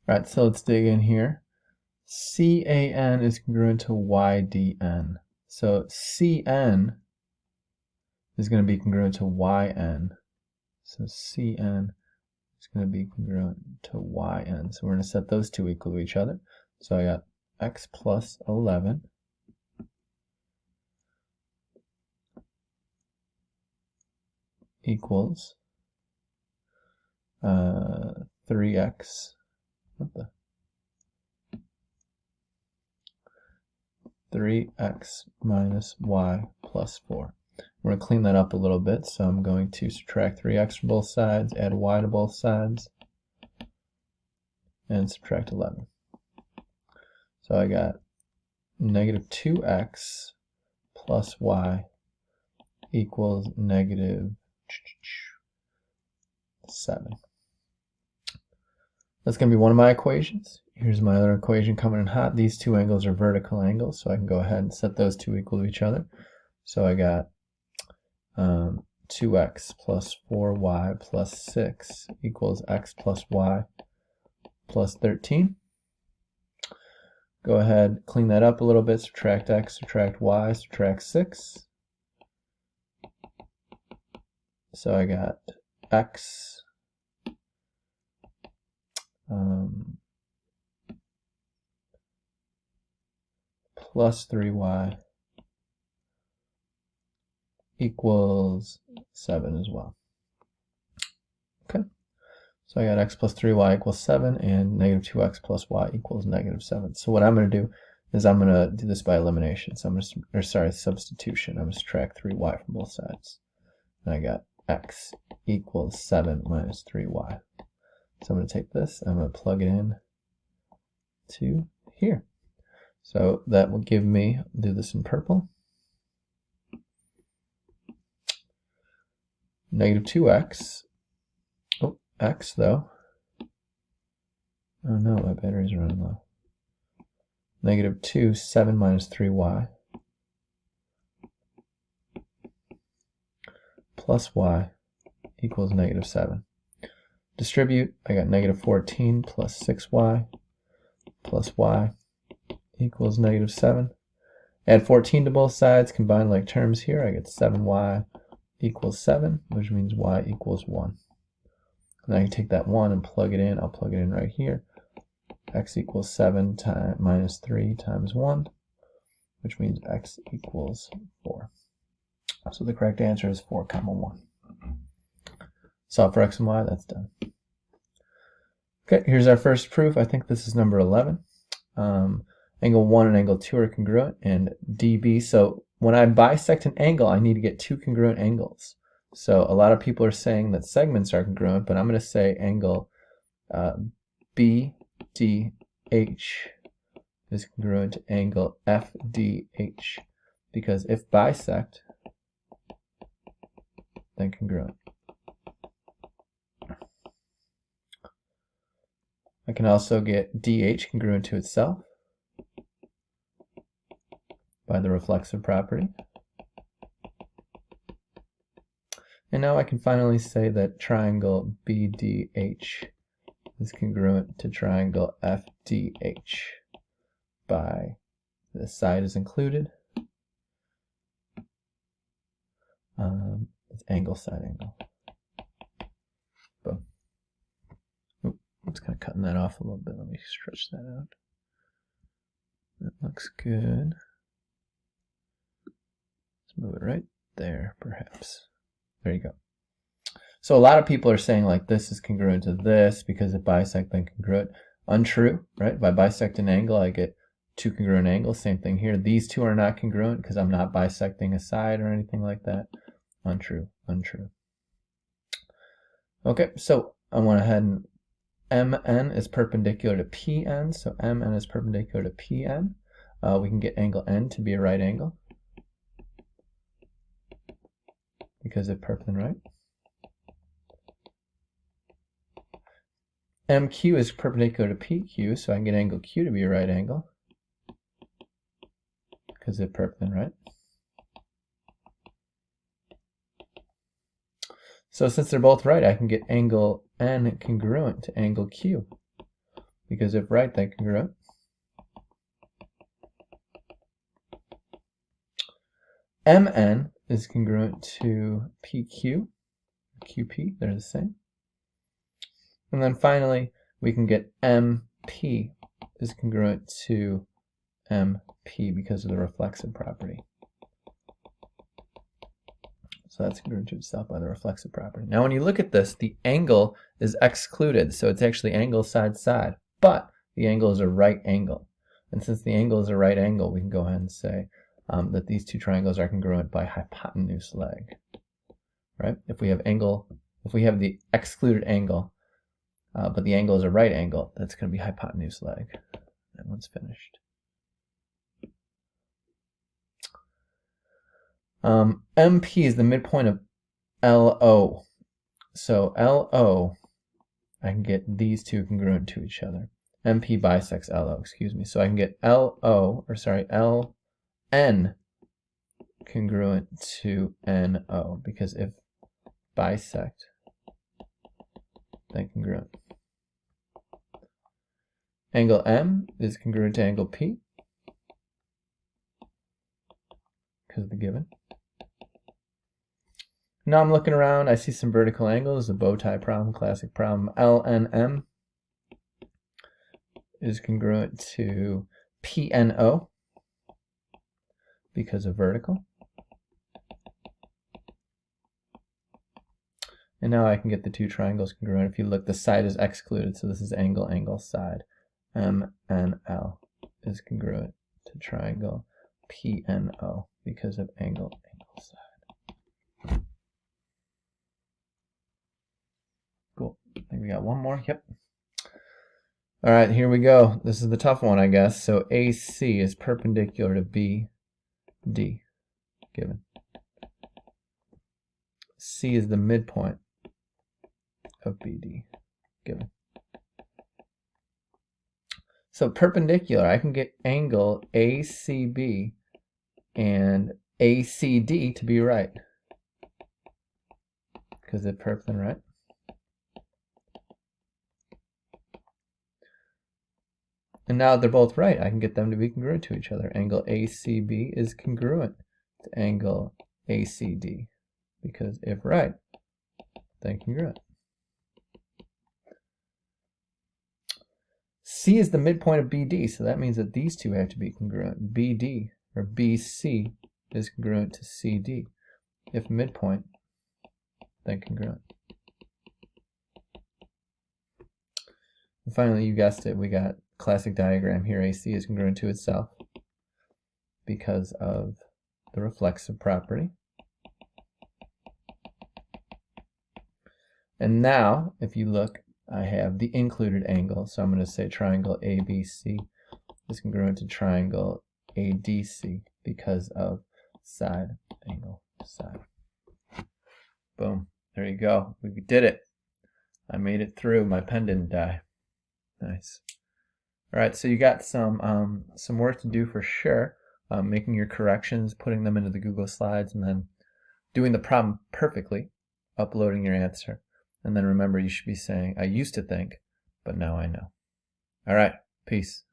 All right, so let's dig in here. CAN is congruent to YDN. So CN is going to be congruent to YN. So CN is going to be congruent to YN. So we're going to set those two equal to each other. So I got x plus 11 equals 3x. What the? 3x minus y plus 4. We're going to clean that up a little bit, so I'm going to subtract 3x from both sides, add y to both sides, and subtract 11. So I got negative 2x plus y equals negative 7. That's going to be one of my equations. Here's my other equation coming in hot. These two angles are vertical angles, so I can go ahead and set those two equal to each other. So I got 2x plus 4y plus 6 equals x plus y plus 13. Go ahead, clean that up a little bit, subtract x, subtract y, subtract 6. So I got x plus 3y equals 7 as well. Okay, so I got x plus 3y equals 7 and negative 2x plus y equals negative 7. So what I'm going to do is I'm going to do this by elimination. So I'm going to, or sorry, substitution. I'm going to subtract 3y from both sides. And I got x equals 7 minus 3y. So I'm going to take this, I'm going to plug it in to here. So that will give me, I'll do this in purple, negative 2x, oh, x though, oh no, my battery's running low, negative 2, 7 minus 3y, plus y equals negative 7. Distribute, I got negative 14 plus 6y plus y equals negative 7. Add 14 to both sides, combine like terms here, I get 7y equals 7, which means y equals 1. And I can take that 1 and plug it in. I'll plug it in right here. X equals 7 minus 3 times 1, which means x equals 4. So the correct answer is 4, 1. Solve for x and y, that's done. Okay, here's our first proof. I think this is number 11. Angle 1 and angle 2 are congruent, and dB. So when I bisect an angle, I need to get two congruent angles. So a lot of people are saying that segments are congruent, but I'm going to say angle BDH is congruent to angle FDH, because if bisect, then congruent. I can also get DH congruent to itself by the reflexive property. And now I can finally say that triangle BDH is congruent to triangle FDH by the side is included. It's angle side angle. Boom. Oop, I'm just kind of cutting that off a little bit. Let me stretch that out. That looks good. Let's move it right there, perhaps. There you go. So a lot of people are saying like this is congruent to this because it bisect then congruent. Untrue, right? If I bisect an angle, I get two congruent angles. Same thing here. These two are not congruent because I'm not bisecting a side or anything like that. Untrue, untrue. Okay, so I went ahead and MN is perpendicular to PN, so MN is perpendicular to PN. We can get angle N to be a right angle because it's perpendicular, right? MQ is perpendicular to PQ, so I can get angle Q to be a right angle because it's perpendicular, right? So since they're both right, I can get angle N congruent to angle Q, because if right, then congruent. MN is congruent to PQ, QP, they're the same. And then finally, we can get MP is congruent to MP because of the reflexive property. So that's congruent to itself by the reflexive property. Now when you look at this, the angle is excluded, so it's actually angle side side, but the angle is a right angle. And since the angle is a right angle, we can go ahead and say that these two triangles are congruent by hypotenuse leg. Right? If we have the excluded angle, but the angle is a right angle, that's going to be hypotenuse leg. That one's finished. MP is the midpoint of LO. So LO, I can get these two congruent to each other. MP bisects LO, excuse me. So I can get LN congruent to NO, because if bisect, then congruent. Angle M is congruent to angle P, because of the given. Now I'm looking around, I see some vertical angles, the bow tie problem, classic problem. LNM is congruent to PNO because of vertical. And now I can get the two triangles congruent. If you look, the side is excluded, so this is angle, angle, side. MNL is congruent to triangle PNO because of angle, angle, side. Cool. I think we got one more. Yep. All right, here we go. This is the tough one, I guess. So AC is perpendicular to BD, given. C is the midpoint of BD, given. So perpendicular, I can get angle ACB and ACD to be right, because they're perp and right. And now they're both right, I can get them to be congruent to each other. Angle ACB is congruent to angle ACD, because if right, then congruent. C is the midpoint of BD, so that means that these two have to be congruent. BD, or BC, is congruent to CD. If midpoint, then congruent. And finally, you guessed it, we got classic diagram here. AC is congruent to itself because of the reflexive property. And now, if you look, I have the included angle, so I'm going to say triangle ABC is congruent to triangle ADC because of side, angle, side. Boom. There you go. We did it. I made it through. My pen didn't die. Nice. All right, so you got some work to do for sure, making your corrections, putting them into the Google Slides, and then doing the problem perfectly, uploading your answer. And then remember, you should be saying, I used to think, but now I know. All right, peace.